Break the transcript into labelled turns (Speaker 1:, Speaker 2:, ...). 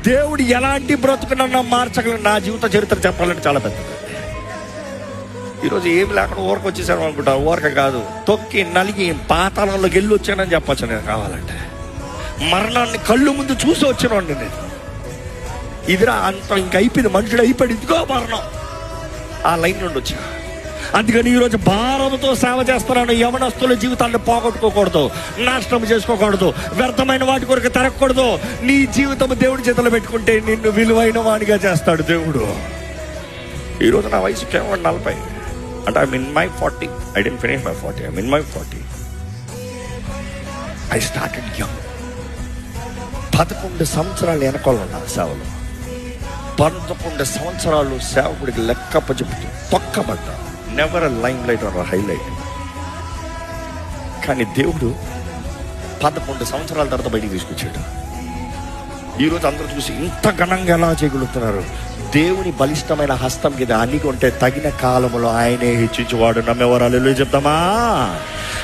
Speaker 1: దేవుడు ఎలాంటి బ్రతుకునన్నా మార్చగలను. నా జీవిత చరిత్ర చెప్పాలంటే చాలా పెద్దది. ఈరోజు ఏమి లేకుండా ఊరకు వచ్చేసాను అనుకుంటా. ఊరక కాదు, తొక్కి నలిగి పాతాళంలోకి వెళ్ళి వచ్చానని చెప్పచ్చు. నేను కావాలంటే మరణాన్ని కళ్ళు ముందు చూసి వచ్చినండి నేను. ఇదిరా అంత ఇంక అయిపోయింది, మనుషుడు అయిపోయాడు, ఇదిగో మరణం, ఆ లైన్ నుండి వచ్చా. అందుకని ఈరోజు భారంతో సేవ చేస్తున్నాను. యవనస్తుల జీవితాన్ని పోగొట్టుకోకూడదు, నాశనం చేసుకోకూడదు, వ్యర్థమైన వాటి కొరకు తిరగకూడదు. నీ జీవితం దేవుడి చేతిలో పెట్టుకుంటే నిన్ను విలువైన వాడిగా చేస్తాడు దేవుడు. ఈరోజు నా వయసు కేవలం 40. అంటే I'm in my 40. I didn't finish my 40. I'm in my 40. I started young. 11 సంవత్సరాలు వెనకాలన్నా సేవలు. 11 సంవత్సరాలు సేవకుడికి లెక్కప్ప చెబుతూ తొక్కబడ్డా. Never a limelight or highlight. కానీ దేవుడు 11 సంవత్సరాల తర్వాత బయటికి తీసుకొచ్చాడు. ఈరోజు అందరూ చూసి ఇంత ఘనంగా ఎలా చేయగలుగుతున్నారు? దేవుని బలిష్టమైన హస్తం కింద అన్ని కొంటే తగిన కాలంలో ఆయనే హెచ్చించువాడు. నమ్మేవారు హల్లెలూయా చెప్తామా?